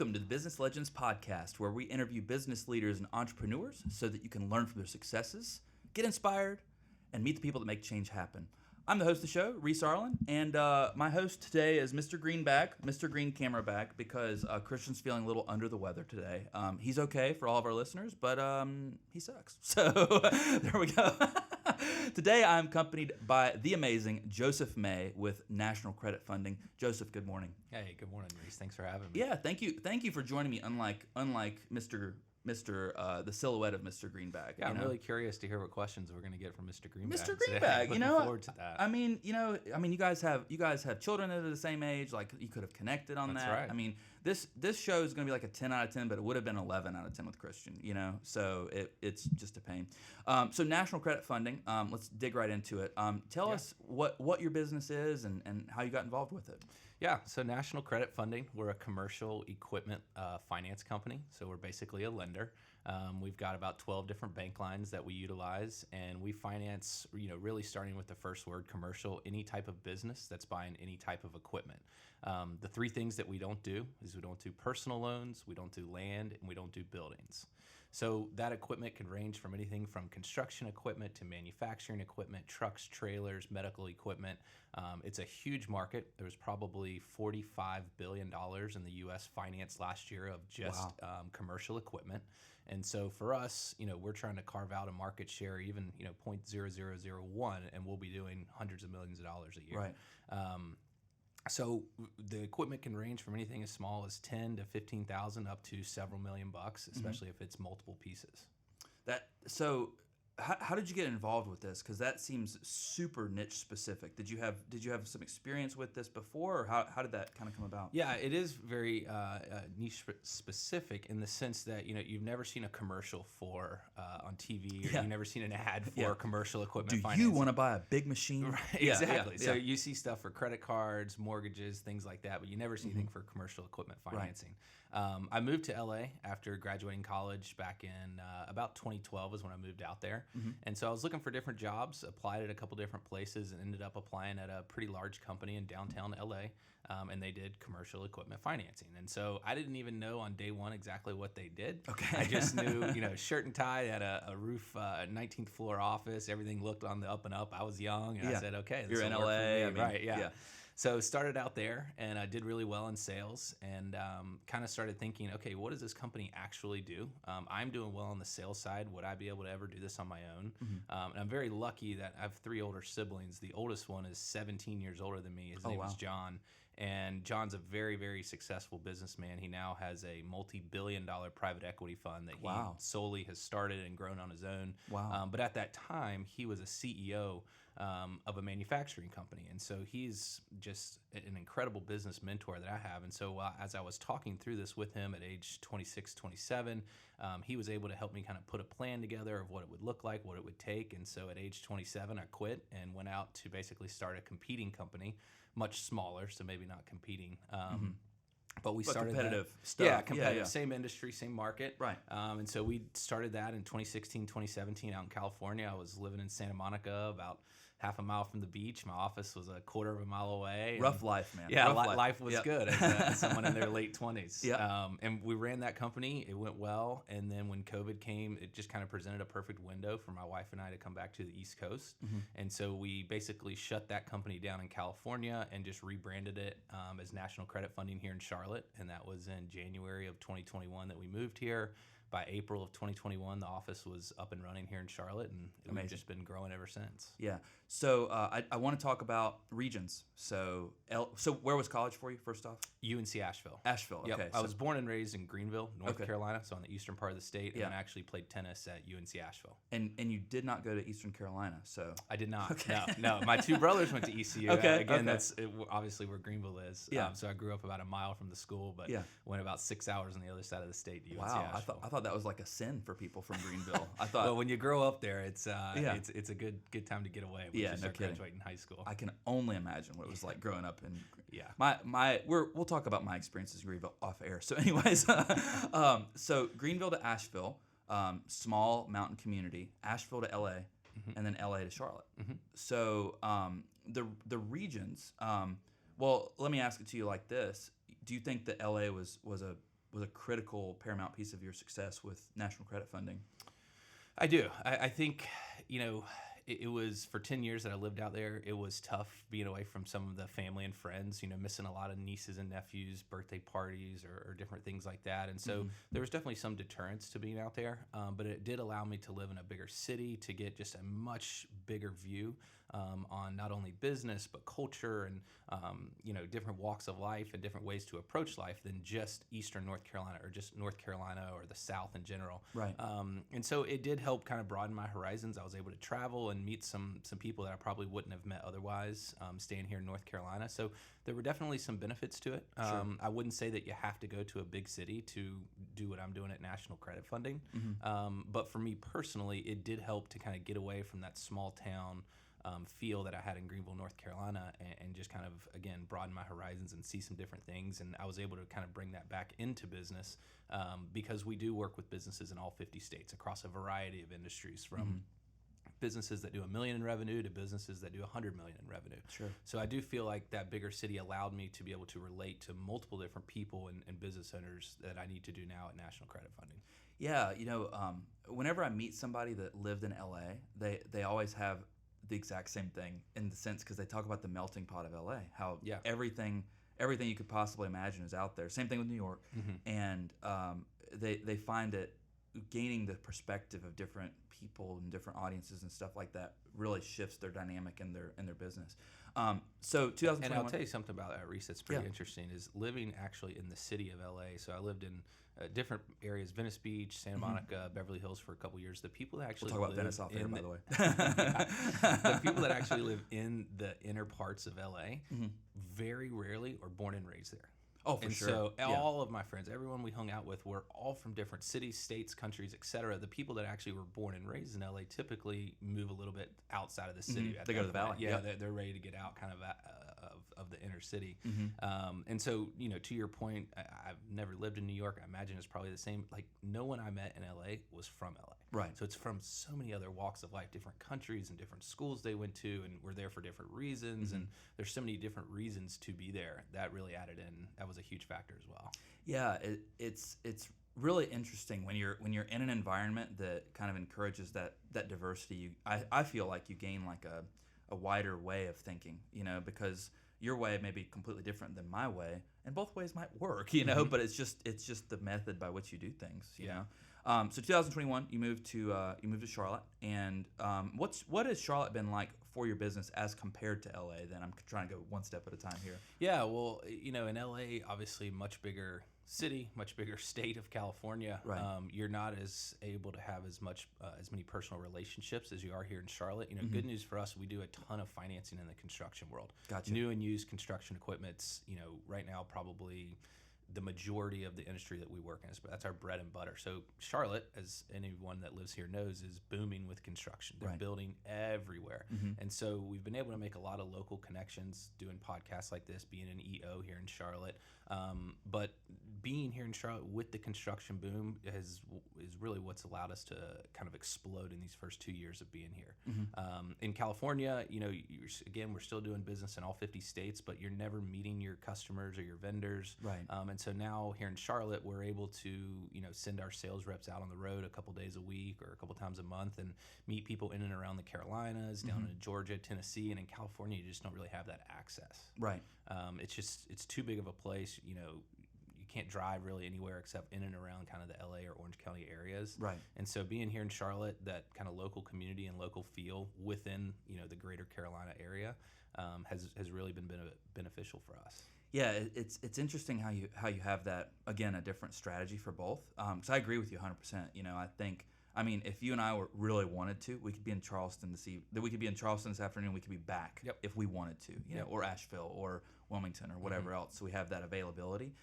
Welcome to the Business Legends Podcast, where we interview business leaders and entrepreneurs so that you can learn from their successes, get inspired, and meet the people that make change happen. I'm the host of the show, Reese Arlen, and my host today is Mr. Greenback, Mr. Green Cameraback, because Christian's feeling a little under the weather today. He's okay for all of our listeners, but he sucks. So there we go. Today I'm accompanied by the amazing Joseph May with National Credit Funding. Joseph, good morning. Hey, good morning, Reese. Thanks for having me. Yeah, thank you. Thank you for joining me. Unlike Mr. The silhouette of Mr. Greenback. Yeah, I'm really curious to hear what questions we're going to get from Mr. Greenback. Mr. Greenback, Looking forward to that. I mean, you guys have children that are the same age. Like you could have connected on That's that. right. I mean, this show is going to be like a 10 out of 10, but it would have been 11 out of 10 with Christian. So it's just a pain. So National Credit Funding. Let's dig right into it. Tell us what your business is and how you got involved with it. Yeah, so National Credit Funding, we're a commercial equipment finance company. So we're basically a lender. We've got about 12 different bank lines that we utilize, and we finance, really starting with the first word, commercial, any type of business that's buying any type of equipment. The three things that we don't do is we don't do personal loans, we don't do land, and we don't do buildings. So that equipment can range from anything from construction equipment to manufacturing equipment, trucks, trailers, medical equipment. It's a huge market. There was probably $45 billion in the U.S. finance last year of just commercial equipment. And so for us, we're trying to carve out a market share, even 0.0001, and we'll be doing hundreds of millions of dollars a year. Right. So the equipment can range from anything as small as 10 to 15,000 up to several $1 million, especially if it's multiple pieces. How did you get involved with this? Because that seems super niche specific. Did you have some experience with this before, or how did that kind of come about? Yeah, it is very niche specific in the sense that you've never seen a commercial for on TV, or you've never seen an ad for commercial equipment. Do you want to buy a big machine? Right, exactly. So you see stuff for credit cards, mortgages, things like that, but you never see anything for commercial equipment financing. Right. I moved to LA after graduating college back in about 2012 is when I moved out there. Mm-hmm. And so I was looking for different jobs, applied at a couple different places, and ended up applying at a pretty large company in downtown LA. And they did commercial equipment financing. And so I didn't even know on day one exactly what they did. Okay. I just knew, shirt and tie at a roof, 19th floor office. Everything looked on the up and up. I was young, and I said, okay, this You're in will work LA. for me. Right, yeah. So started out there, and I did really well in sales, and kind of started thinking, okay, what does this company actually do? I'm doing well on the sales side. Would I be able to ever do this on my own? Mm-hmm. And I'm very lucky that I have 3 older siblings. The oldest one is 17 years older than me. His name is John. And John's a very, very successful businessman. He now has a multi-billion-dollar private equity fund that he solely has started and grown on his own. Wow. But at that time, he was a CEO of a manufacturing company. And so he's just an incredible business mentor that I have. And so as I was talking through this with him at age 26, 27, he was able to help me kind of put a plan together of what it would look like, what it would take. And so at age 27, I quit and went out to basically start a competing company, much smaller, so maybe not competing. But we started competitive that. stuff. Yeah, competitive. Same industry, same market. Right. And so we started that in 2016, 2017 out in California. I was living in Santa Monica, about half a mile from the beach. My office was a quarter of a mile away. Rough life, man. Yeah, Rough life was good as someone in their late 20s. Yeah. And we ran that company. It went well. And then when COVID came, it just kind of presented a perfect window for my wife and I to come back to the East Coast. Mm-hmm. And so we basically shut that company down in California and just rebranded it as National Credit Funding here in Charlotte. And that was in January of 2021 that we moved here. By April of 2021, the office was up and running here in Charlotte, and we've just been growing ever since. Yeah. So I want to talk about regions. So where was college for you, first off? UNC Asheville. Asheville, yep. Okay. I was born and raised in Greenville, North Carolina, so on the eastern part of the state, and I actually played tennis at UNC Asheville. And you did not go to Eastern Carolina, so... I did not. Okay. No. My 2 brothers went to ECU. That's obviously where Greenville is. Yeah. So I grew up about a mile from the school, but went about 6 hours on the other side of the state to UNC Asheville. I thought that was like a sin for people from Greenville. I thought... Well, when you grow up there, it's a good time to get away when you start graduating high school. I can only imagine what it was like growing up in... Yeah. We'll talk about my experiences in Greenville off air. So anyways, so Greenville to Asheville, small mountain community, Asheville to LA, and then LA to Charlotte. Mm-hmm. So the regions, well, let me ask it to you like this. Do you think that LA was a was a critical, paramount piece of your success with national credit funding. I do. I think, it was for 10 years that I lived out there. It was tough being away from some of the family and friends, missing a lot of nieces and nephews, birthday parties or different things like that. And so there was definitely some deterrence to being out there, but it did allow me to live in a bigger city, to get just a much bigger view on not only business, but culture and, different walks of life and different ways to approach life than just Eastern North Carolina or just North Carolina or the South in general. Right. And so it did help kind of broaden my horizons. I was able to travel and meet some people that I probably wouldn't have met otherwise staying here in North Carolina. So there were definitely some benefits to it. Sure. I wouldn't say that you have to go to a big city to do what I'm doing at National Credit Funding. But for me personally, it did help to kind of get away from that small town feel that I had in Greenville, North Carolina, and just kind of, again, broaden my horizons and see some different things. And I was able to kind of bring that back into business because we do work with businesses in all 50 states across a variety of industries, from businesses that do $1 million in revenue to businesses that do $100 million in revenue. Sure. So I do feel like that bigger city allowed me to be able to relate to multiple different people and business owners that I need to do now at National Credit Funding. Yeah, whenever I meet somebody that lived in LA, they always have the exact same thing in the sense, because they talk about the melting pot of LA, how everything you could possibly imagine is out there. Same thing with New York, and they find it gaining the perspective of different people and different audiences and stuff like that really shifts their dynamic in their business. So 2021. And I'll tell you something about that, Reese, that's pretty interesting, is living actually in the city of LA. So I lived in different areas, Venice Beach, Santa Monica, Beverly Hills for a couple years. The people that actually we'll talk about Venice off air, by the way. The people that actually live in the inner parts of LA very rarely are born and raised there. Oh, for and sure. So all of my friends, everyone we hung out with, were all from different cities, states, countries, etc. The people that actually were born and raised in LA typically move a little bit outside of the city. They go to the valley. Yeah, they're ready to get out kind of of the inner city. And so, to your point, I've never lived in New York. I imagine it's probably the same. Like, no one I met in LA was from LA. Right. So it's from so many other walks of life, different countries and different schools they went to, and were there for different reasons. And there's so many different reasons to be there. That really added in. That was a huge factor as well. Yeah, it's really interesting when you're in an environment that kind of encourages that diversity. I feel like you gain like a wider way of thinking, because your way may be completely different than my way, and both ways might work, but it's just the method by which you do things, you know. So 2021, you moved to Charlotte, and what has Charlotte been like for your business as compared to LA? Then I'm trying to go one step at a time here. Yeah, well, in LA, obviously much bigger city, much bigger state of California. Right. You're not as able to have as many personal relationships as you are here in Charlotte. Good news for us, we do a ton of financing in the construction world. Gotcha. New and used construction equipment's, right now probably the majority of the industry that we work in is, but that's our bread and butter. So Charlotte, as anyone that lives here knows, is booming with construction. They're building everywhere. And so we've been able to make a lot of local connections doing podcasts like this, being an EO here in Charlotte. But being here in Charlotte with the construction boom is really what's allowed us to kind of explode in these first 2 years of being here. In California, again, we're still doing business in all 50 states, but you're never meeting your customers or your vendors. Right. And so now here in Charlotte, we're able to, send our sales reps out on the road a couple days a week or a couple times a month and meet people in and around the Carolinas, down in Georgia, Tennessee, and in California, you just don't really have that access. Right. It's too big of a place. You can't drive really anywhere except in and around kind of the LA or Orange County areas. Right. And so being here in Charlotte, that kind of local community and local feel within, the greater Carolina area has really been beneficial for us. Yeah, it's interesting how you have that, again, a different strategy for both. Because I agree with you 100%. I mean, if you and I really wanted to, we could be in Charleston this afternoon. We could be back if we wanted to, or Asheville or Wilmington or whatever else. So we have that availability.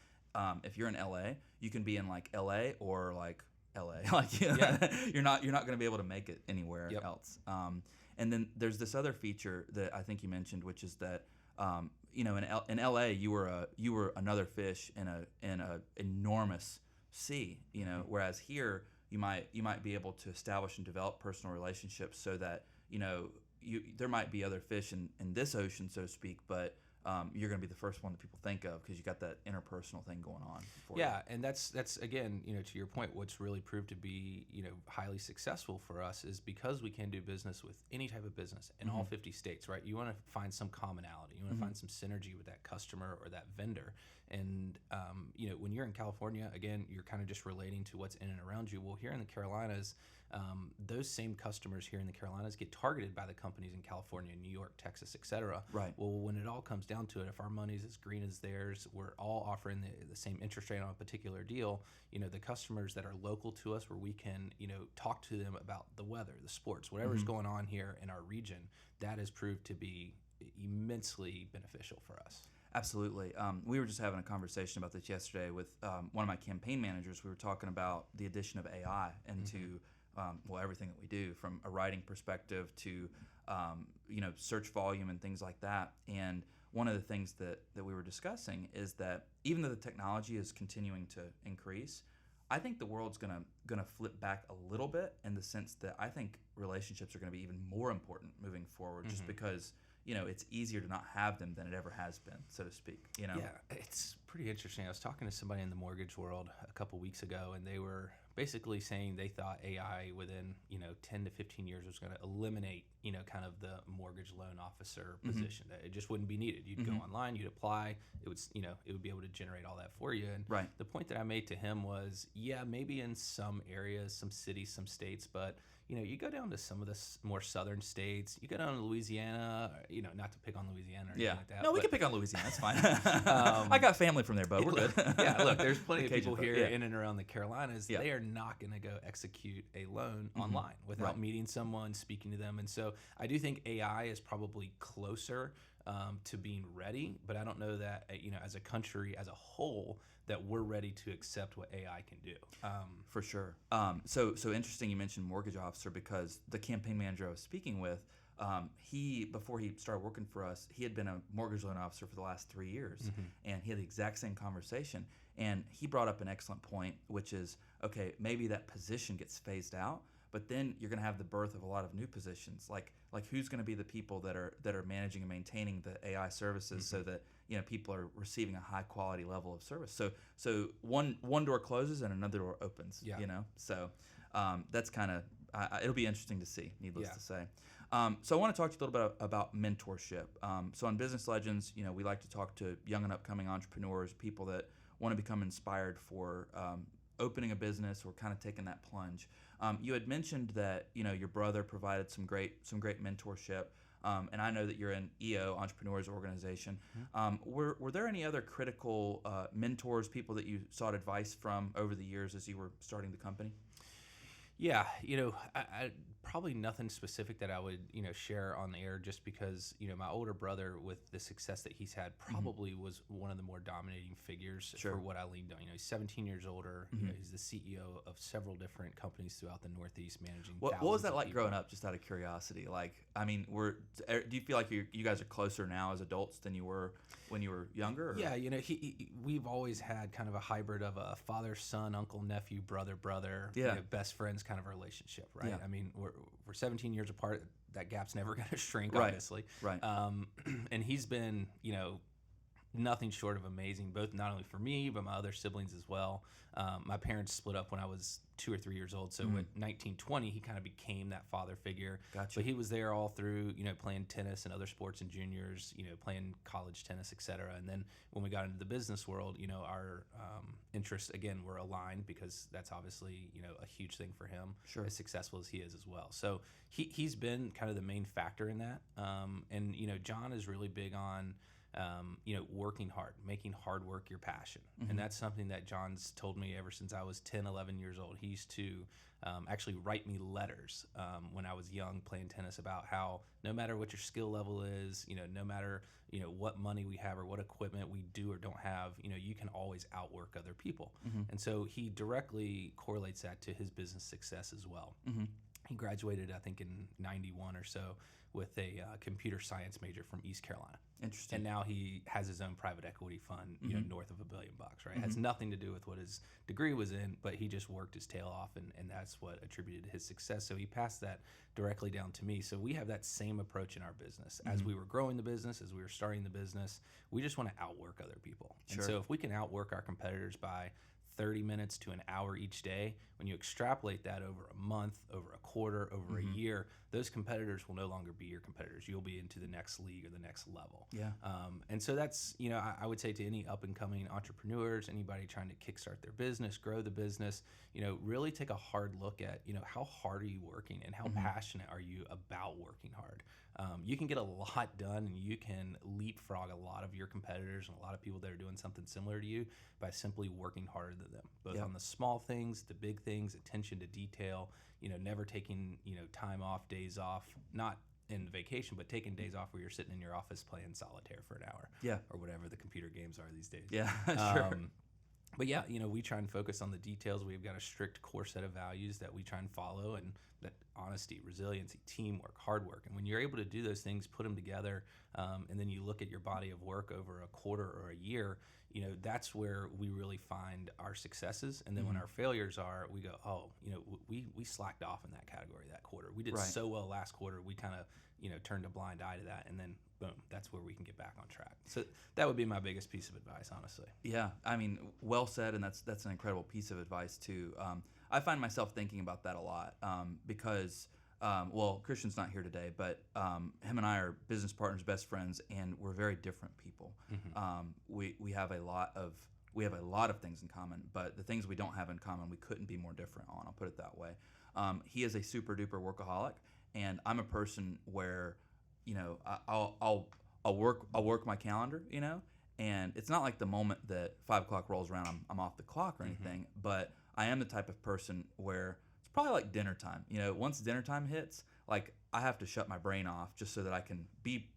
If you're in LA, you can be in like LA or like LA. You're not going to be able to make it anywhere else. And then there's this other feature that I think you mentioned, which is that in LA you were another fish in a enormous sea. Whereas here you might be able to establish and develop personal relationships so that there might be other fish in this ocean, so to speak, but you're going to be the first one that people think of because you got that interpersonal thing going on. Yeah, and that's again, to your point, what's really proved to be, highly successful for us is because we can do business with any type of business in all 50 states, right? You want to find some commonality, you want to find some synergy with that customer or that vendor, and when you're in California, again, you're kind of just relating to what's in and around you. Well, here in the Carolinas, those same customers here in the Carolinas get targeted by the companies in California, New York, Texas, et cetera. Right. Well, when it all comes down to it, if our money's as green as theirs, we're all offering the same interest rate on a particular deal, the customers that are local to us where we can, talk to them about the weather, the sports, whatever's going on here in our region, that has proved to be immensely beneficial for us. Absolutely. We were just having a conversation about this yesterday with one of my campaign managers. We were talking about the addition of AI into everything that we do, from a writing perspective to search volume and things like that. And one of the things that we were discussing is that even though the technology is continuing to increase, I think the world's gonna flip back a little bit, in the sense that I think relationships are going to be even more important moving forward, just because it's easier to not have them than it ever has been, so to speak. Yeah, it's pretty interesting. I was talking to somebody in the mortgage world a couple weeks ago, and they were basically saying they thought AI within 10 to 15 years was going to eliminate kind of the mortgage loan officer position. That it just wouldn't be needed. You'd go online, you'd apply, it would be able to generate all that for you. And right. The point that I made to him was, yeah, maybe in some areas, some cities, some states, but you go down to some of the more southern states, you go down to Louisiana, not to pick on Louisiana or anything like that. No, we can pick on Louisiana. That's fine. I got family from there, but we're good. Yeah, look, there's plenty of people here yeah. in and around the Carolinas. Yeah. They are not going to go execute a loan online without meeting someone, speaking to them. And so I do think AI is probably closer to being ready, but I don't know that, as a country as a whole, that we're ready to accept what AI can do. For sure. So interesting you mentioned mortgage officer, because the campaign manager I was speaking with, before he started working for us, he had been a mortgage loan officer for the last 3 years, and he had the exact same conversation. And he brought up an excellent point, which is, okay, maybe that position gets phased out, but then you're going to have the birth of a lot of new positions. Like who's going to be the people that are managing and maintaining the AI services, so that people are receiving a high quality level of service. So one door closes and another door opens. Yeah. So that's kind of it'll be interesting to see. Needless to say. So I want to talk to you a little bit about mentorship. So on Business Legends, we like to talk to young and upcoming entrepreneurs, people that want to become inspired for opening a business or kind of taking that plunge. You had mentioned that your brother provided some great mentorship, and I know that you're in EO, Entrepreneurs Organization. Were there any other critical mentors, people that you sought advice from over the years as you were starting the company? Yeah, I probably nothing specific that I would, share on the air, just because, my older brother, with the success that he's had, probably was one of the more dominating figures for what I leaned on. He's 17 years older. He's the CEO of several different companies throughout the Northeast, managing What was that like growing up, just out of curiosity? Like, I mean, do you feel like you guys are closer now as adults than you were when you were younger? Or? Yeah, we've always had kind of a hybrid of a father, son, uncle, nephew, brother, best friends kind of a relationship, right? Yeah. I mean, we're 17 years apart. That gap's never going to shrink, right. obviously. Right. And he's been, nothing short of amazing, both not only for me, but my other siblings as well. My parents split up when I was 2 or 3 years old. So when 1920, he kind of became that father figure. Gotcha. But he was there all through, playing tennis and other sports and juniors, playing college tennis, et cetera. And then when we got into the business world, our interests, again, were aligned, because that's obviously, a huge thing for him, as successful as he is as well. So he's been kind of the main factor in that. And John is really big on, working hard, making hard work your passion. And that's something that John's told me ever since I was 10, 11 years old. He used to actually write me letters when I was young playing tennis, about how no matter what your skill level is, no matter, what money we have or what equipment we do or don't have, you can always outwork other people. And so he directly correlates that to his business success as well. He graduated, I think, in 91 or so with a computer science major from East Carolina. Interesting. And now he has his own private equity fund, you know, north of $1 billion, right? Has nothing to do with what his degree was in, but he just worked his tail off, and that's what attributed to his success. So he passed that directly down to me. So we have that same approach in our business. As we were growing the business, as we were starting the business, we just want to outwork other people. Sure. And so if we can outwork our competitors by 30 minutes to an hour each day, when you extrapolate that over a month, over a quarter, over a year, those competitors will no longer be your competitors. You'll be into the next league or the next level. Yeah. And so that's, you know, I would say to any up and coming entrepreneurs, anybody trying to kickstart their business, grow the business, you know, really take a hard look at, you know, how hard are you working and how passionate are you about working hard? You can get a lot done and you can leapfrog a lot of your competitors and a lot of people that are doing something similar to you by simply working harder than them, both on the small things, the big things, attention to detail, you know, never taking, you know, time off, days off, not in vacation, but taking days off where you're sitting in your office playing solitaire for an hour, or whatever the computer games are these days. Yeah, sure. But yeah, you know, we try and focus on the details. We've got a strict core set of values that we try and follow, and that honesty, resiliency, teamwork, hard work. And when you're able to do those things, put them together, and then you look at your body of work over a quarter or a year, you know, that's where we really find our successes. And then when our failures are, we go, oh, you know, we slacked off in that category that quarter. We did so well last quarter. We kind of, you know, turned a blind eye to that. And then boom, that's where we can get back on track. So that would be my biggest piece of advice, honestly. Yeah, I mean, well said, and that's an incredible piece of advice too. I find myself thinking about that a lot because, well, Christian's not here today, but him and I are business partners, best friends, and we're very different people. We have a lot of things in common, but the things we don't have in common, we couldn't be more different on. I'll put it that way. He is a super duper workaholic, and I'm a person where, you know, I'll work my calendar, you know, and it's not like the moment that 5 o'clock rolls around, I'm off the clock or anything, but I am the type of person where it's probably like dinner time. You know, once dinner time hits, like I have to shut my brain off just so that I can be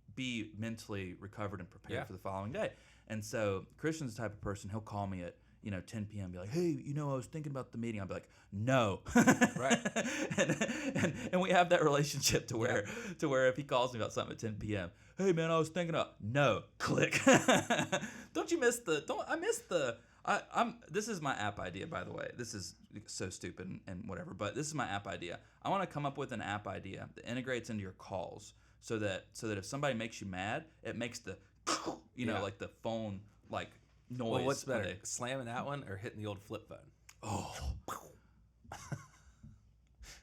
mentally recovered and prepared for the following day. And so Christian's the type of person, he'll call me at, you know, 10 p.m. be like, hey, you know, I was thinking about the meeting. I'll be like, no. Right. and we have that relationship to where if he calls me about something at 10 p.m., hey man, I was thinking about, no, click. This is my app idea, by the way. This is so stupid and whatever, but this is my app idea. I want to come up with an app idea that integrates into your calls so that if somebody makes you mad, it makes the, you know, like the phone, like, noise. Well, what's better, slamming that one or hitting the old flip phone? Oh.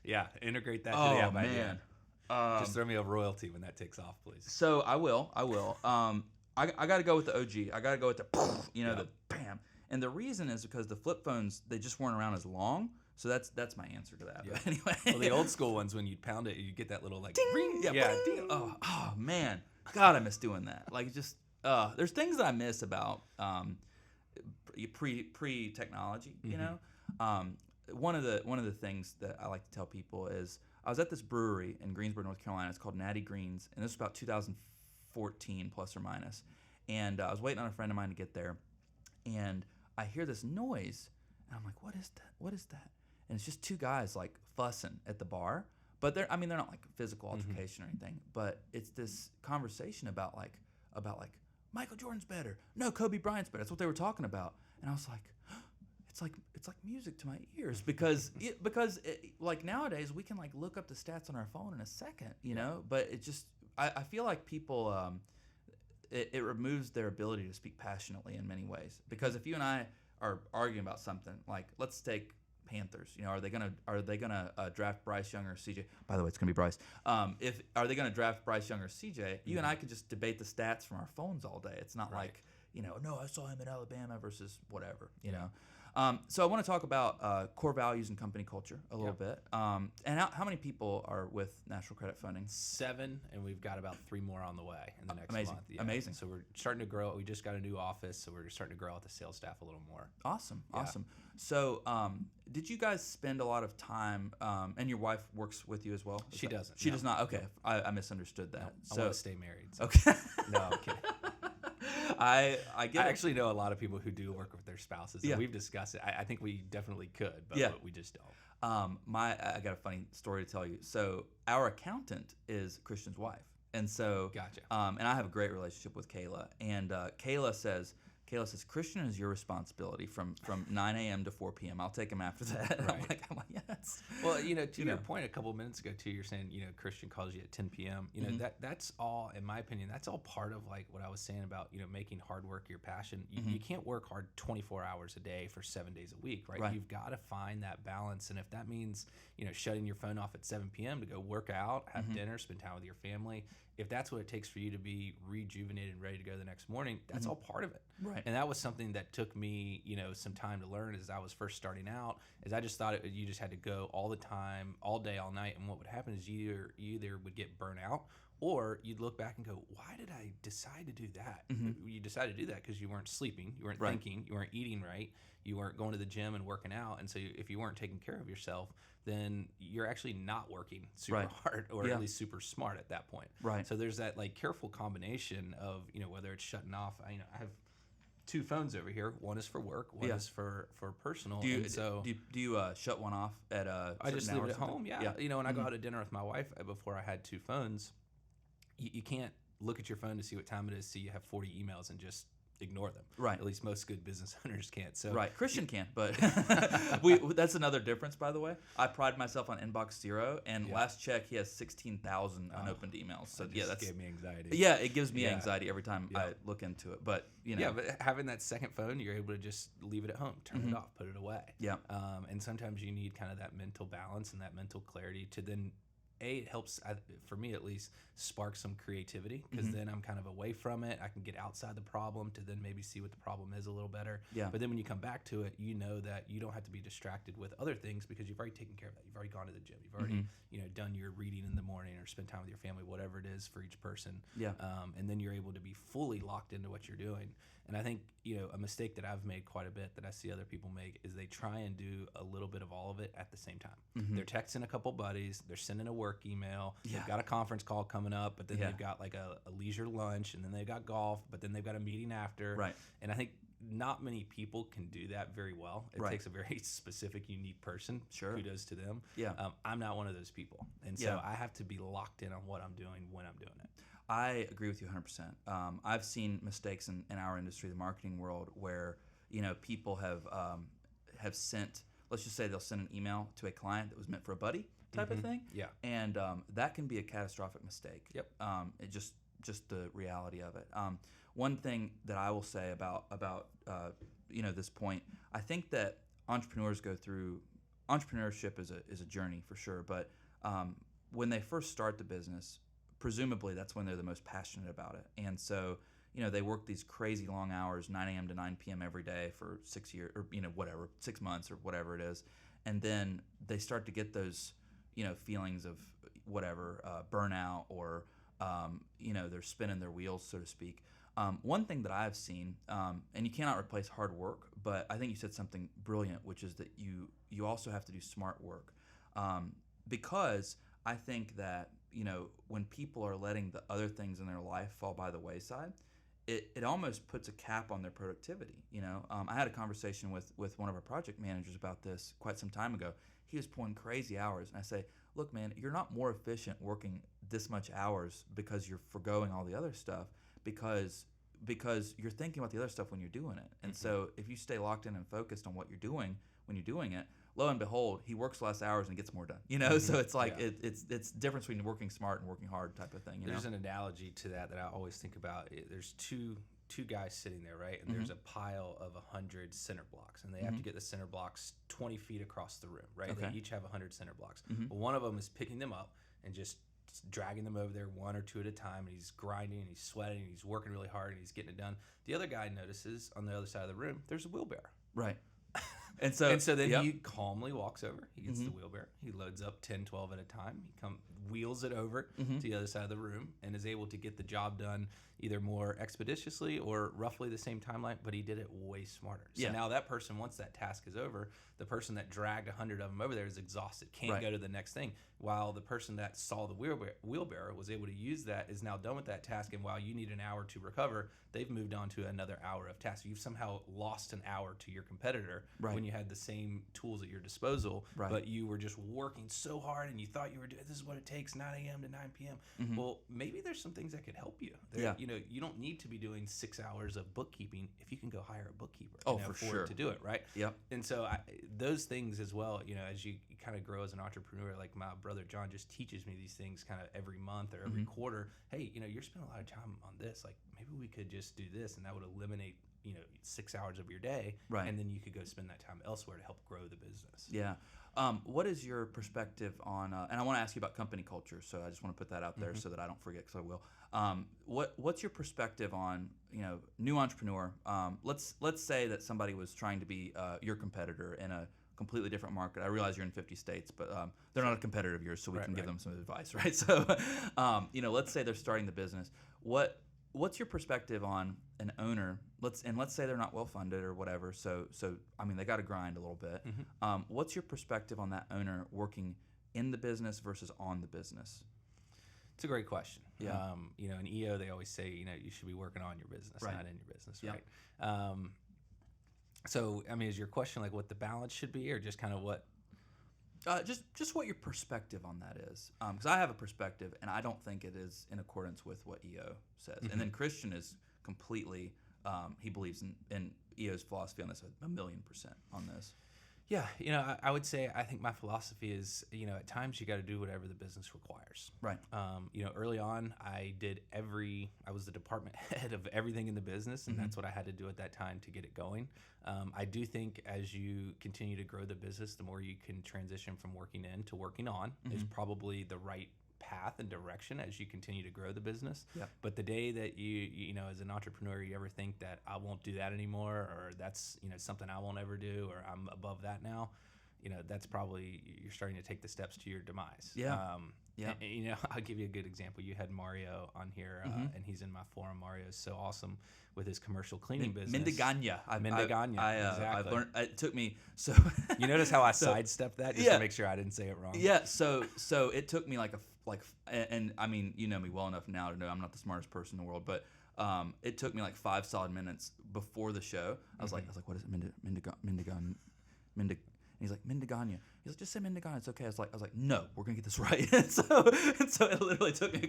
Yeah, integrate that to the app idea. Man. Just throw me a royalty when that takes off, please. So I will. I got to go with the OG. I got to go with the, you know, the bam. And the reason is because the flip phones, they just weren't around as long. So that's my answer to that. Yeah. But anyway. Well, the old school ones, when you'd pound it, you get that little like ding, ring. Yeah. Ding. Oh man. God, I miss doing that. Like just there's things that I miss about pre technology. You know, one of the things that I like to tell people is I was at this brewery in Greensboro, North Carolina. It's called Natty Greens, and this was about 2014 plus or minus. And I was waiting on a friend of mine to get there, and I hear this noise, and I'm like, "What is that? What is that?" And it's just two guys like fussing at the bar. But they're not like physical altercation or anything. But it's this conversation about like Michael Jordan's better. No, Kobe Bryant's better. That's what they were talking about. And I was like, it's like music to my ears because like nowadays we can like look up the stats on our phone in a second, you know. But it just I feel like people it removes their ability to speak passionately in many ways, because if you and I are arguing about something, like let's take Panthers, you know, are they gonna draft Bryce Young or CJ? By the way, it's gonna be Bryce. Are they gonna draft Bryce Young or CJ? You and I could just debate the stats from our phones all day. It's not like, you know, no, I saw him in Alabama versus whatever, you know. So I want to talk about core values and company culture a little bit. And how many people are with National Credit Funding? 7, and we've got about 3 more on the way in the next month. Yeah. Amazing. So we're starting to grow. We just got a new office, so we're starting to grow out the sales staff a little more. Awesome. So did you guys spend a lot of time, and your wife works with you as well? She doesn't. She does not? Okay. I misunderstood that. I want to stay married. So. Okay. No, I'm kidding. I I get it. actually know a lot of people who do work with their spouses, and Yeah. we've discussed it. I think we definitely could, but Yeah. we just don't. I got a funny story to tell you. So our accountant is Christian's wife, and so Gotcha. and I have a great relationship with Kayla. And Kayla says, Christian is your responsibility from 9 a.m. to 4 p.m. I'll take him after that. I'm Right. like, yes. Well, to your know. point a couple of minutes ago too, you're saying, Christian calls you at 10 p.m. That's all, in my opinion, that's all part of like what I was saying about, making hard work your passion. You can't work hard 24 hours a day for 7 days a week, right? Right. You've got to find that balance. And if that means, shutting your phone off at 7 p.m. to go work out, have dinner, spend time with your family, if that's what it takes for you to be rejuvenated and ready to go the next morning, that's all part of it. Right. And that was something that took me, some time to learn as I was first starting out, is I just thought you just had to go all the time, all day, all night. And what would happen is you either would get burnt out, or you'd look back and go, why did I decide to do that? You decided to do that because you weren't sleeping, you weren't Right. thinking, you weren't eating right, you weren't going to the gym and working out. And so if you weren't taking care of yourself, then you're actually not working super Right. hard, or Yeah. at least super smart at that point. Right. So there's that like careful combination of, whether it's shutting off. I have 2 phones over here. One is for work, one Yeah. is for personal. Do you and so do you shut one off at I just leave it at hours? home. Yeah. When I go out to dinner with my wife, before I had 2 phones, you can't look at your phone to see what time it is, see you have 40 emails and just ignore them. Right. At least most good business owners can't. So Right, Christian can't, but that's another difference, by the way. I pride myself on inbox zero, and last check, he has 16,000 unopened emails. So that yeah, just that's gave me anxiety. yeah, it gives me Yeah. anxiety every time I look into it. But Yeah, but having that second phone, you're able to just leave it at home, turn it off, put it away. Yeah. And sometimes you need kind of that mental balance and that mental clarity to then, it helps, for me at least, spark some creativity, because then I'm kind of away from it. I can get outside the problem to then maybe see what the problem is a little better. Yeah. But then when you come back to it, you know that you don't have to be distracted with other things because you've already taken care of that. You've already gone to the gym. You've already, done your reading in the morning or spent time with your family, whatever it is for each person. Yeah. And then you're able to be fully locked into what you're doing. And I think, a mistake that I've made quite a bit that I see other people make is they try and do a little bit of all of it at the same time. They're texting a couple buddies, they're sending a work email, Yeah. they've got a conference call coming up, but then Yeah. they've got like a leisure lunch, and then they've got golf, but then they've got a meeting after. Right. And I think not many people can do that very well. It Right. takes a very specific, unique person. Sure. Kudos to them. Yeah. I'm not one of those people. And so Yeah. I have to be locked in on what I'm doing when I'm doing it. I agree with you 100%. I've seen mistakes in our industry, the marketing world, where people have sent. Let's just say they'll send an email to a client that was meant for a buddy type of thing. Yeah. And that can be a catastrophic mistake. Yep. It just the reality of it. One thing that I will say about this point, I think that entrepreneurs go through entrepreneurship is a journey for sure, but when they first start the business, presumably that's when they're the most passionate about it. And so, they work these crazy long hours, 9 a.m. to 9 p.m. every day for 6 years, or, 6 months or whatever it is. And then they start to get those, feelings of whatever, burnout, or, they're spinning their wheels, so to speak. One thing that I've seen, and you cannot replace hard work, but I think you said something brilliant, which is that you also have to do smart work. Because I think that, when people are letting the other things in their life fall by the wayside, it almost puts a cap on their productivity. I had a conversation with one of our project managers about this quite some time ago. He was pulling crazy hours, and I say, look, man, you're not more efficient working this much hours because you're forgoing all the other stuff, because you're thinking about the other stuff when you're doing it. And so if you stay locked in and focused on what you're doing when you're doing it, lo and behold, he works less hours and gets more done. So it's like it's difference between working smart and working hard type of thing. There's an analogy to that I always think about. There's two guys sitting there, right? And there's a pile of 100 center blocks, and they have to get the center blocks 20 feet across the room, right? Okay. They each have 100 center blocks. But one of them is picking them up and just dragging them over there one or two at a time, and he's grinding and he's sweating and he's working really hard and he's getting it done. The other guy notices on the other side of the room there's a wheelbarrow. Right. And so then he calmly walks over. He gets the wheelbarrow. He loads up 10, 12 at a time. wheels it over to the other side of the room and is able to get the job done either more expeditiously or roughly the same timeline, but he did it way smarter. So now that person, once that task is over, the person that dragged 100 of them over there is exhausted, can't go to the next thing, while the person that saw the wheelbarrow was able to use that, is now done with that task, and while you need an hour to recover, they've moved on to another hour of task. You've somehow lost an hour to your competitor when you had the same tools at your disposal, but you were just working so hard and you thought you were doing, this is what it takes, 9 a.m. to 9 p.m. Well, maybe there's some things that could help you. You know, you don't need to be doing 6 hours of bookkeeping if you can go hire a bookkeeper. For sure. To do it, right? Yep. And so those things as well, you know, as you kind of grow as an entrepreneur, like my brother John just teaches me these things kind of every month or every quarter. Hey, you know, you're spending a lot of time on this. Like, maybe we could just do this, and that would eliminate, you know, 6 hours of your day, and then you could go spend that time elsewhere to help grow the business. Yeah. What is your perspective on, and I want to ask you about company culture, so I just want to put that out there so that I don't forget, because I will. What's your perspective on, you know, new entrepreneur? Let's say that somebody was trying to be your competitor in a completely different market. I realize you're in 50 states, but they're not a competitor of yours, so we can give them some advice, right? So, you know, let's say they're starting the business. What's your perspective on an owner? Let's say they're not well funded or whatever. So I mean, they got to grind a little bit. What's your perspective on that owner working in the business versus on the business? It's a great question. Yeah. You know, in EO, they always say, you know, you should be working on your business, not in your business, right? So, I mean, is your question like what the balance should be, or just kind of what? Just what your perspective on that is, because I have a perspective, and I don't think it is in accordance with what EO says. And then Christian is completely, he believes in EO's philosophy on this 1,000,000% on this. Yeah, you know, I would say I think my philosophy is, you know, at times you got to do whatever the business requires. Right. You know, early on, I was the department head of everything in the business, and that's what I had to do at that time to get it going. I do think as you continue to grow the business, the more you can transition from working in to working on is probably the right path and direction as you continue to grow the business. But the day that you know, as an entrepreneur, you ever think that I won't do that anymore, or that's, you know, something I won't ever do, or I'm above that now, you know, that's probably, you're starting to take the steps to your demise. And, you know, I'll give you a good example. You had Mario on here, and he's in my forum. Mario is so awesome with his commercial cleaning business. Mendegania. Exactly. I've learned. It took me so. You notice how I sidestepped that just to make sure I didn't say it wrong. Yeah. So it took me and I mean, you know me well enough now to know I'm not the smartest person in the world, but it took me like 5 solid minutes before the show. I was like, what is it? Mendig. And he's like, Mendegania. He's like, just say Mendegania. It's okay. I was like, no, we're gonna get this right. and so it literally took me a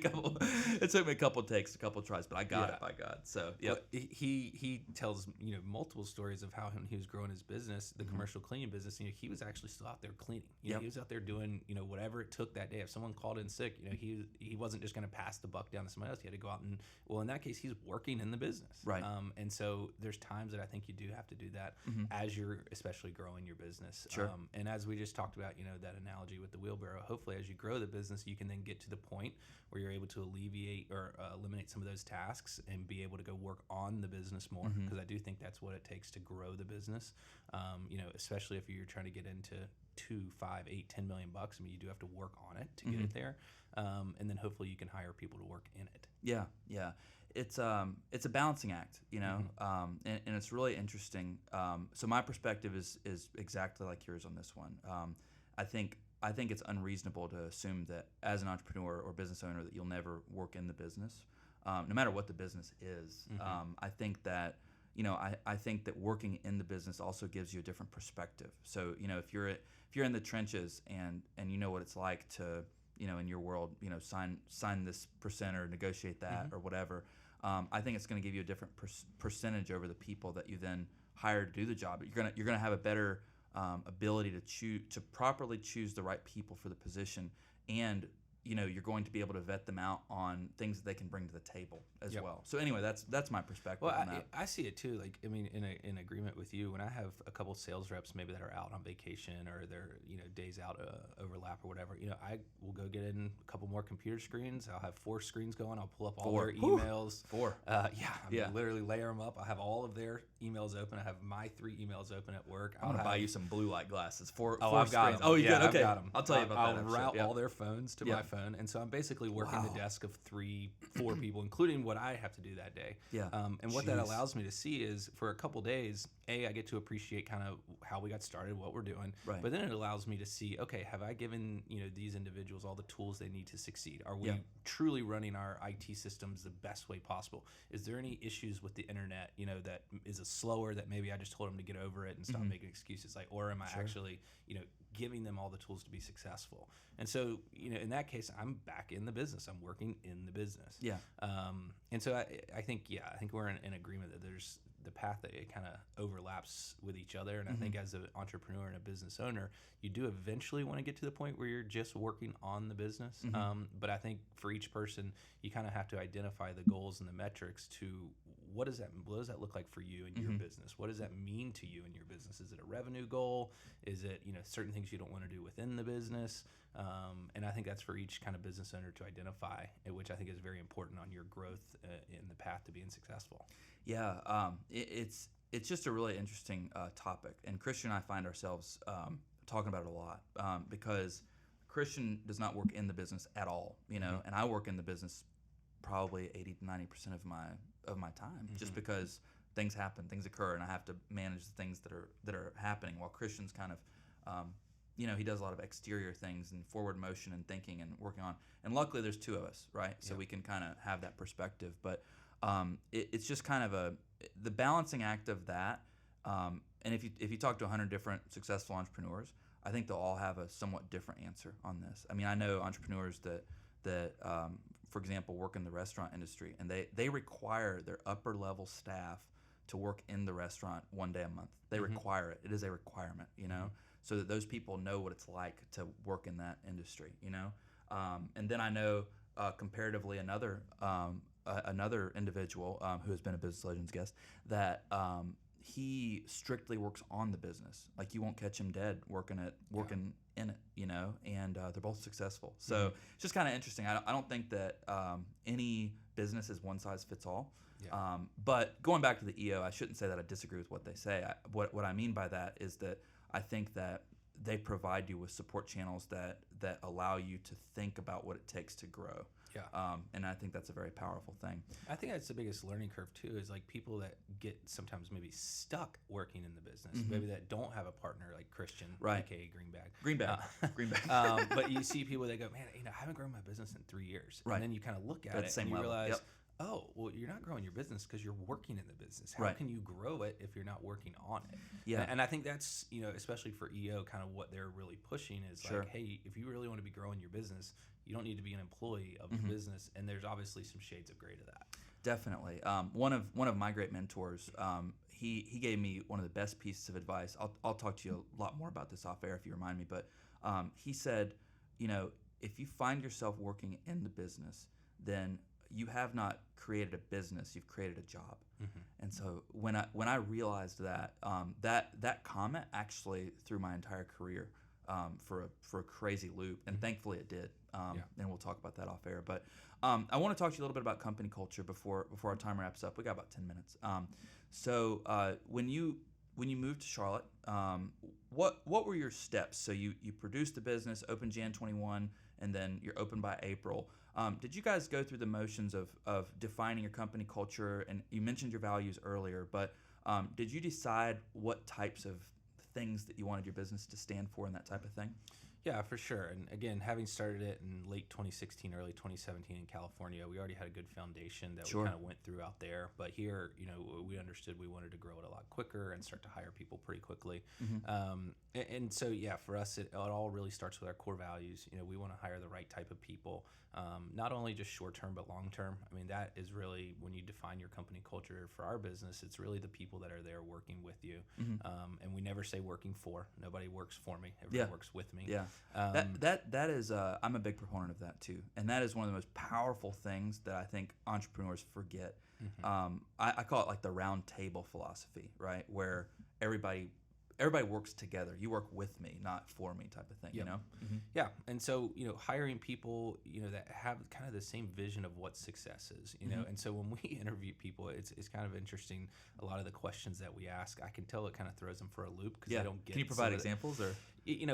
couple takes, a couple tries, but I got it by God. So yeah. Well, he tells, you know, multiple stories of how he was growing his business, the commercial cleaning business. You know, he was actually still out there cleaning. You know, he was out there doing, you know, whatever it took that day. If someone called in sick, you know, he wasn't just gonna pass the buck down to somebody else. He had to go out and, well, in that case, he's working in the business. Right. And so there's times that I think you do have to do that as you're especially growing your business. Sure. And as we just talked about, you know, that analogy with the wheelbarrow, hopefully as you grow the business, you can then get to the point where you're able to alleviate or eliminate some of those tasks and be able to go work on the business more, because I do think that's what it takes to grow the business. You know, especially if you're trying to get into 2, 5, 8, 10 million bucks. I mean, you do have to work on it to get it there. And then hopefully you can hire people to work in it. Yeah. It's a balancing act, you know, and it's really interesting. So my perspective is exactly like yours on this one. I think it's unreasonable to assume that as an entrepreneur or business owner that you'll never work in the business, no matter what the business is. I think that, you know, I think that working in the business also gives you a different perspective. So, you know, if you're in the trenches and you know what it's like to, you know, in your world, you know, sign this percent or negotiate that or whatever. I think it's going to give you a different percentage over the people that you then hire to do the job. You're gonna have a better ability to properly choose the right people for the position, and you know, you're going to be able to vet them out on things that they can bring to the table as well. So anyway, that's my perspective on that. I see it too. Like, I mean, in agreement with you, when I have a couple sales reps maybe that are out on vacation or they're, you know, days out overlap or whatever, you know, I will go get in a couple more computer screens. I'll have 4 screens going. I'll pull up all their emails. 4. Literally layer them up. I have all of their emails open. I have my 3 emails open at work. I'm gonna buy you some blue light glasses. 4 I've got screens. them. Oh, you yeah, good? Okay, I've got them. I'll tell you about that. I'll route all their phones to my phone. phone. And so I'm basically working Wow. the desk of 4 people, including what I have to do that day. Yeah. And what that Jeez. allows me to see is for a couple days, I get to appreciate kind of how we got started, what we're doing. Right. But then it allows me to see, okay, have I given, these individuals all the tools they need to succeed? Are we Yeah. truly running our IT systems the best way possible? Is there any issues with the internet, that is a slower that maybe I just told them to get over it and stop making excuses, or am I actually, giving them all the tools to be successful? And so, in that case, I'm back in the business. I'm working in the business. Yeah. And so I think we're in agreement that there's the path that it kind of overlaps with each other. And I think as an entrepreneur and a business owner, you do eventually want to get to the point where you're just working on the business. But I think for each person, you kind of have to identify the goals and the metrics to what does that look like for you and your business? What does that mean to you and your business? Is it a revenue goal? Is it, certain things you don't want to do within the business? And I think that's for each kind of business owner to identify, which I think is very important on your growth in the path to being successful. Yeah, it's just a really interesting topic, and Christian and I find ourselves talking about it a lot because Christian does not work in the business at all, and I work in the business probably 80 to 90% of my time, just because things happen, things occur, and I have to manage the things that are happening. While Christian's kind of he does a lot of exterior things and forward motion and thinking and working on. And luckily, there's 2 of us, right? So we can kind of have that perspective. But it's just kind of the balancing act of that. And if you talk to 100 different successful entrepreneurs, I think they'll all have a somewhat different answer on this. I mean, I know entrepreneurs that for example, work in the restaurant industry, and they require their upper level staff to work in the restaurant 1 day a month. They require it. It is a requirement, so that those people know what it's like to work in that industry, and then I know comparatively another individual who has been a Business Legends guest that he strictly works on the business. Like you won't catch him dead working in it, and they're both successful. So it's just kind of interesting. I don't think that any business is one size fits all. Yeah. But going back to the EO, I shouldn't say that I disagree with what they say. What I mean by that is that I think that they provide you with support channels that allow you to think about what it takes to grow. Yeah. And I think that's a very powerful thing. I think that's the biggest learning curve too, is like people that get sometimes maybe stuck working in the business, maybe that don't have a partner like Christian, Right. aka Greenbag. But you see people that go, man, I haven't grown my business in 3 years. Right. And then you kind of look at At the it same and you level. realize, Yep. oh, well, you're not growing your business because you're working in the business. How Right. can you grow it if you're not working on it? Yeah. And I think that's, especially for EO, kind of what they're really pushing is Sure. like, hey, if you really want to be growing your business, you don't need to be an employee of the business. And there's obviously some shades of gray to that. Definitely. One of my great mentors, he gave me one of the best pieces of advice. I'll talk to you a lot more about this off air if you remind me. But he said, if you find yourself working in the business, then you have not created a business, you've created a job. And so when I realized that, that comment actually threw my entire career for a crazy loop, and thankfully it did. And we'll talk about that off air. But I want to talk to you a little bit about company culture before our time wraps up. We got about 10 minutes. So when you moved to Charlotte, what were your steps? So you produced the business, opened Jan 21, and then you're open by April. Did you guys go through the motions of defining your company culture? And you mentioned your values earlier, but did you decide what types of things that you wanted your business to stand for and that type of thing? Yeah, for sure. And again, having started it in late 2016, early 2017 in California, we already had a good foundation that we kind of went through out there. But here, we understood we wanted to grow it a lot quicker and start to hire people pretty quickly. And so, for us, it all really starts with our core values. We want to hire the right type of people, not only just short term, but long term. I mean, that is really when you define your company culture for our business, it's really the people that are there working with you. And we never say working for. Nobody works for me. Everybody works with me. Yeah. That is I'm a big proponent of that too, and that is one of the most powerful things that I think entrepreneurs forget. I call it like the round table philosophy, right? Where everybody works together. You work with me, not for me, type of thing. Yeah, and so hiring people that have kind of the same vision of what success is. And so when we interview people, it's kind of interesting. A lot of the questions that we ask, I can tell it kind of throws them for a loop because they don't get. Can you provide examples or?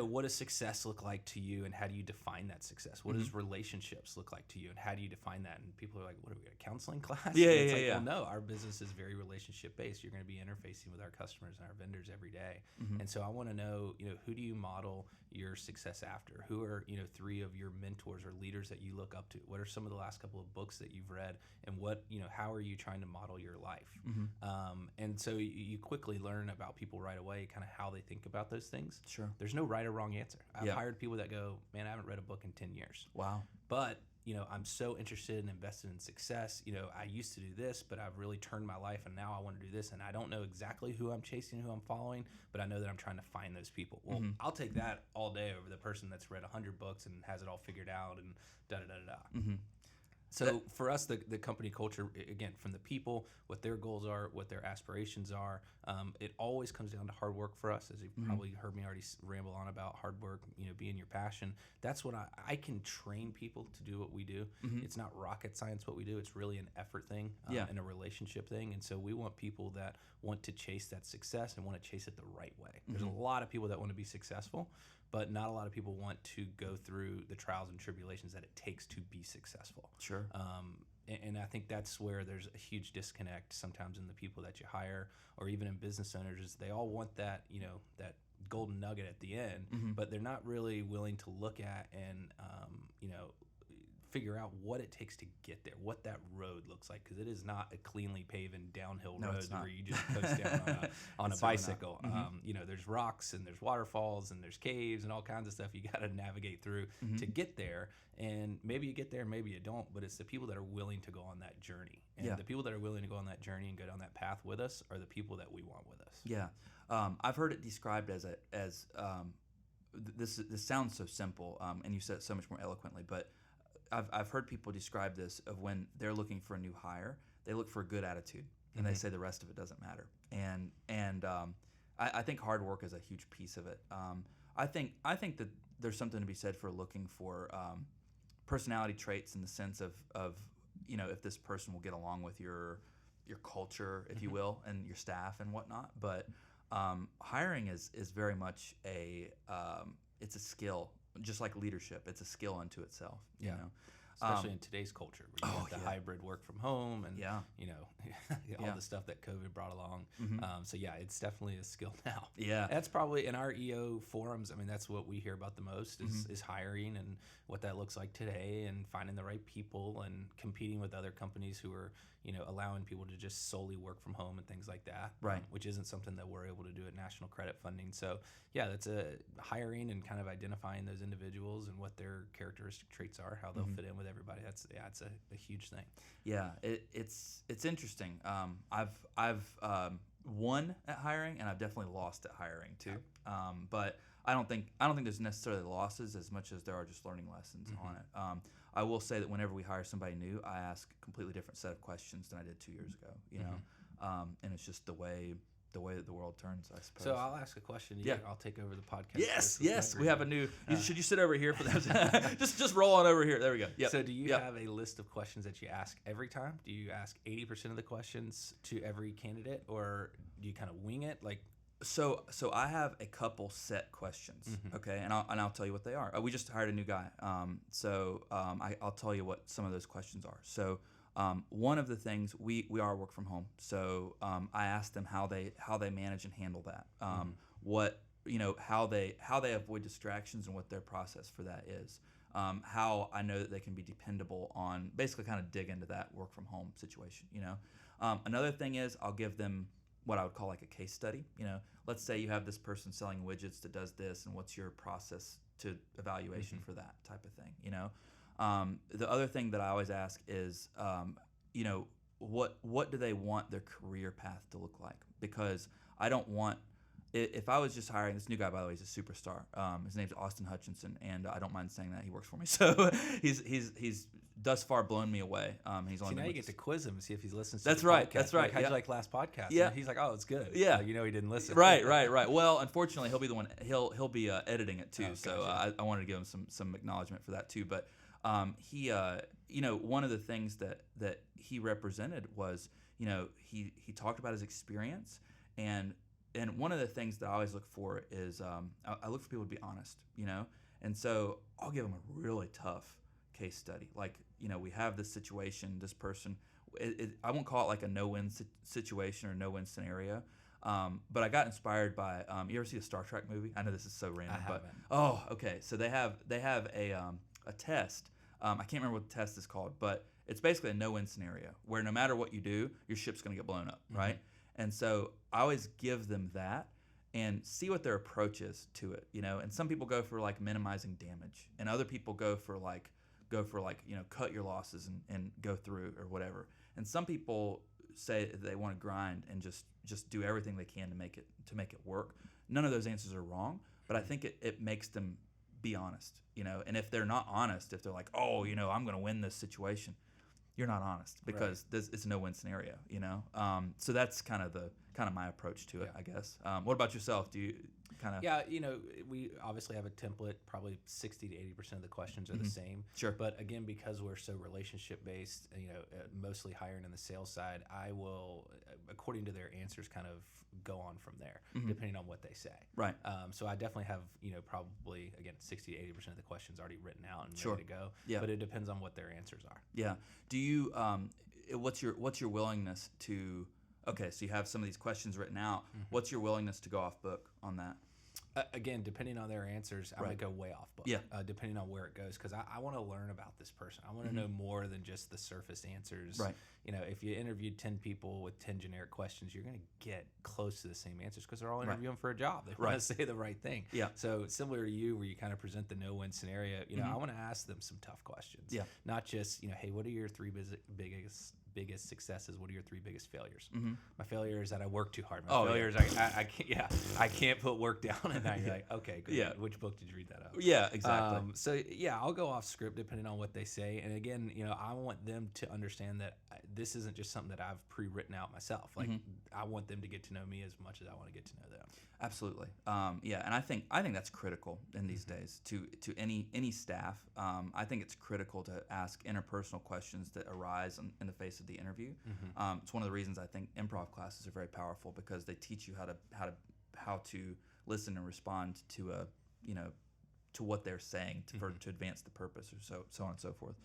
what does success look like to you, and how do you define that success? What does relationships look like to you, and how do you define that? And people are like, what are we, a counseling class? Yeah, And it's yeah. Well, no, our business is very relationship based. You're going to be interfacing with our customers and our vendors every day. And so I want to know, who do you model your success after? Who are, 3 of your mentors or leaders that you look up to? What are some of the last couple of books that you've read, and how are you trying to model your life? And so you quickly learn about people right away, kind of how they think about those things. Sure. There's no right or wrong answer. I've Yeah. hired people that go, man, I haven't read a book in 10 years. Wow. But, I'm so interested and invested in success. I used to do this, but I've really turned my life, and now I want to do this. And I don't know exactly who I'm chasing, who I'm following, but I know that I'm trying to find those people. Well, I'll take that all day over the person that's read 100 books and has it all figured out and da-da-da-da-da. So for us, the company culture, again, from the people, what their goals are, what their aspirations are, it always comes down to hard work for us, as you've probably heard me already ramble on about hard work, being your passion. That's what I can train people to do what we do. It's not rocket science what we do. It's really an effort thing and a relationship thing. And so we want people that want to chase that success and want to chase it the right way. There's a lot of people that want to be successful, but not a lot of people want to go through the trials and tribulations that it takes to be successful. Sure. And I think that's where there's a huge disconnect sometimes in the people that you hire, or even in business owners, is they all want that, that golden nugget at the end, but they're not really willing to look at and, figure out what it takes to get there, what that road looks like, because it is not a cleanly paven downhill road where you just coast down on a bicycle. There's rocks and there's waterfalls and there's caves and all kinds of stuff you got to navigate through to get there. And maybe you get there, maybe you don't, but it's the people that are willing to go on that journey. And the people that are willing to go on that journey and go down that path with us are the people that we want with us. Yeah. I've heard it described as this sounds so simple, and you said it so much more eloquently, but I've heard people describe this of when they're looking for a new hire, they look for a good attitude, and they say the rest of it doesn't matter. And I think hard work is a huge piece of it. I think that there's something to be said for looking for personality traits in the sense of if this person will get along with your culture, if you will, and your staff and whatnot. But hiring is very much it's a skill. Just like leadership, it's a skill unto itself. You know, especially in today's culture, where you have the hybrid work from home, and all the stuff that COVID brought along. So it's definitely a skill now. Yeah, that's probably in our EO forums. I mean, that's what we hear about the most is hiring and what that looks like today, and finding the right people and competing with other companies who are allowing people to just solely work from home and things like that. Right. Which isn't something that we're able to do at National Credit Funding. So that's a hiring and kind of identifying those individuals and what their characteristic traits are, how they'll fit in with everybody. It's a huge thing. Yeah, it's interesting. I've won at hiring, and I've definitely lost at hiring too. But I don't think there's necessarily losses as much as there are just learning lessons on it. I will say that whenever we hire somebody new, I ask a completely different set of questions than I did 2 years ago. And it's just the way that the world turns, I suppose. So I'll ask a question. I'll take over the podcast. Yes. We have a new. Should you sit over here for that? just roll on over here. There we go. Yep. So do you have a list of questions that you ask every time? Do you ask 80% of the questions to every candidate, or do you kind of wing it? So I have a couple set questions, okay, and I'll tell you what they are. We just hired a new guy, I'll tell you what some of those questions are. So one of the things we are work from home, so I asked them how they manage and handle that, how they avoid distractions and what their process for that is, how I know that they can be dependable on basically kind of dig into that work from home situation. Another thing is I'll give them what I would call like a case study. Let's say you have this person selling widgets that does this, and what's your process to evaluation for that type of thing. The other thing that I always ask is, what do they want their career path to look like? Because I don't want, if I was just hiring this new guy, by the way, he's a superstar. His name's Austin Hutchinson, and I don't mind saying that he works for me. So he's thus far blown me away. He's only now you get to quiz him and see if he's listening to That's the right. podcast. That's right. How'd you like last podcast? Yeah. And he's like, oh, it's good. Yeah. He didn't listen. Right. Well, unfortunately, he'll be the one. He'll be editing it too. Oh, so gotcha. I wanted to give him some acknowledgement for that too. But he, one of the things that he represented was, he talked about his experience, and and one of the things that I always look for is I look for people to be honest, and so I'll give them a really tough case study. Like, we have this situation, this person. I won't call it like a no-win situation or no-win scenario. But I got inspired by. You ever see the Star Trek movie? I know this is so random, but okay. So they have a test. I can't remember what the test is called, but it's basically a no-win scenario where no matter what you do, your ship's going to get blown up, right? And so I always give them that and see what their approach is to it, And some people go for like minimizing damage, and other people go for like cut your losses and go through or whatever. And some people say they want to grind and just do everything they can to make it work. None of those answers are wrong, but I think it makes them be honest, And if they're not honest, if they're like, oh, I'm going to win this situation, you're not honest because it's a no-win scenario, So that's kind of my approach to it, I guess. What about yourself? Do you kind of? Yeah, we obviously have a template. Probably 60 to 80% of the questions are the same. Sure. But again, because we're so relationship based, mostly hiring in the sales side, I will, according to their answers, kind of go on from there, depending on what they say. Right. So I definitely have, probably again 60 to 80% of the questions already written out and Sure. ready to go. Yeah. But it depends on what their answers are. Yeah. Do you? What's your willingness to? Okay, so you have some of these questions written out. What's your willingness to go off book on that? Again, depending on their answers, I'm going to go way off book. Yeah. Depending on where it goes, because I want to learn about this person. I want to know more than just the surface answers. Right. If you interviewed 10 people with 10 generic questions, you're going to get close to the same answers because they're all interviewing for a job. They want to say the right thing. Yeah. So similar to you, where you kind of present the no-win scenario, I want to ask them some tough questions. Yeah. Not just, hey, what are your three biggest successes? What are your three biggest failures? My failure is that I work too hard. My failure is I can't. Yeah, I can't put work down. And now you're like, okay, good. Yeah. Which book did you read that out? Yeah, exactly. So yeah, I'll go off script depending on what they say. And again, I want them to understand that this isn't just something that I've pre-written out myself. Like I want them to get to know me as much as I want to get to know them. Absolutely. Yeah, and I think that's critical in these days to any staff. I think it's critical to ask interpersonal questions that arise in the face of the interview. It's one of the reasons I think improv classes are very powerful because they teach you how to listen and respond to to what they're saying to advance the purpose or so on and so forth.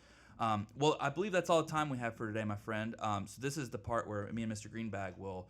Well, I believe that's all the time we have for today, my friend. So this is the part where me and Mr. Greenbag will.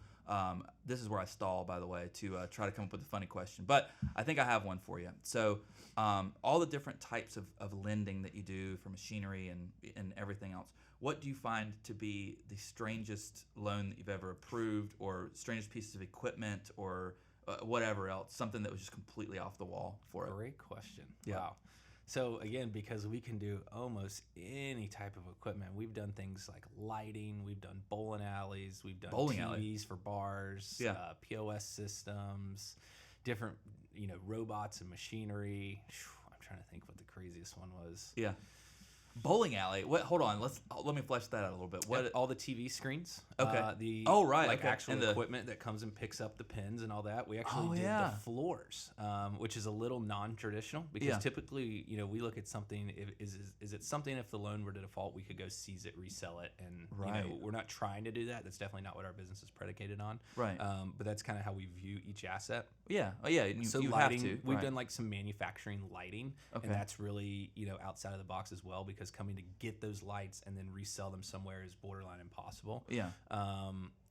This is where I stall, by the way, to try to come up with a funny question. But I think I have one for you. So all the different types of lending that you do for machinery and everything else, what do you find to be the strangest loan that you've ever approved or strangest pieces of equipment or whatever else, something that was just completely off the wall for it? Great question. Yeah. Wow. So again, because we can do almost any type of equipment, we've done things like lighting, we've done bowling alleys, we've done TVs for bars, POS systems, different robots and machinery. I'm trying to think what the craziest one was. Yeah. Bowling alley. What? Hold on. Let me flesh that out a little bit. What? All the TV screens. Okay. Actual equipment that comes and picks up the pins and all that. We actually did the floors, which is a little non-traditional because typically, we look at something. Is it something if the loan were to default, we could go seize it, resell it, and we're not trying to do that. That's definitely not what our business is predicated on. Right. But that's kind of how we view each asset. Yeah. Oh yeah. So you lighting, have to. we've done like some manufacturing lighting, Okay. and that's really outside of the box as well because coming to get those lights and then resell them somewhere is borderline impossible. Yeah.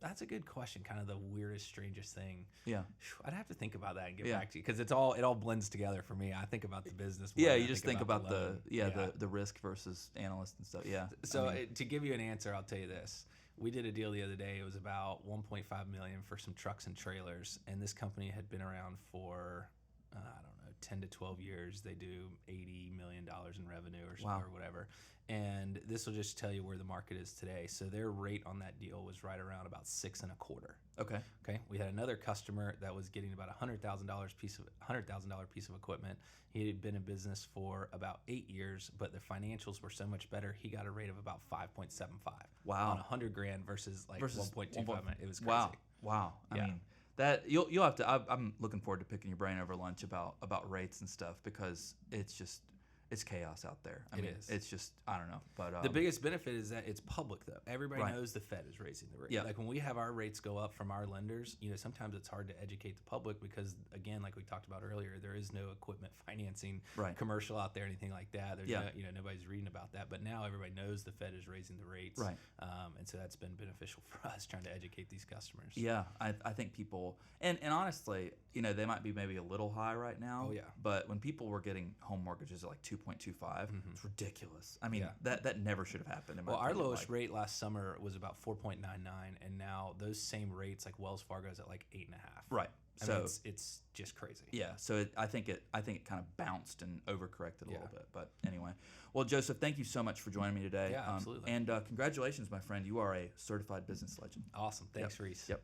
That's a good question. Kind of the weirdest, strangest thing. Yeah. I'd have to think about that and get back to you because it all blends together for me. I think about the business more Yeah, than you I just think about the the risk versus analyst and stuff. Yeah. So to give you an answer, I'll tell you this. We did a deal the other day. It was about $1.5 million for some trucks and trailers, and this company had been around for I don't know, 10 to 12 years. They do $80 million in revenue or whatever. And this will just tell you where the market is today. So their rate on that deal was right around about 6.25%. Okay. Okay. We had another customer that was getting about $100,000 piece of equipment. He had been in business for about 8 years, but the financials were so much better. He got a rate of about 5.75. Wow. On $100,000 versus 1.25. It was crazy. Wow. I Yeah. mean, that you'll have to. I'm looking forward to picking your brain over lunch about rates and stuff because it's it's chaos out there. I It mean, is. it's just, I don't know. But The biggest benefit is that it's public, though. Everybody Right. knows the Fed is raising the rate. Yeah. Like when we have our rates go up from our lenders, sometimes it's hard to educate the public because, again, like we talked about earlier, there is no equipment financing Right. commercial out there, anything like that. There's Yeah. nobody's reading about that. But now everybody knows the Fed is raising the rates. Right. And so that's been beneficial for us trying to educate these customers. Yeah, I think people, and honestly, they might be maybe a little high right now. Oh, yeah. But when people were getting home mortgages at like 2.25, it's ridiculous. I mean, Yeah. that never should have happened. In my Well, our opinion. lowest rate last summer was about 4.99, and now those same rates, like Wells Fargo, is at like 8.5. Right. I So mean, it's just crazy. yeah, so I think it kind of bounced and overcorrected a Yeah. little bit. But anyway, well, Joseph, thank you so much for joining me today. Yeah, absolutely. And congratulations, my friend. You are a certified business legend. Awesome. Thanks, Reese. Yep.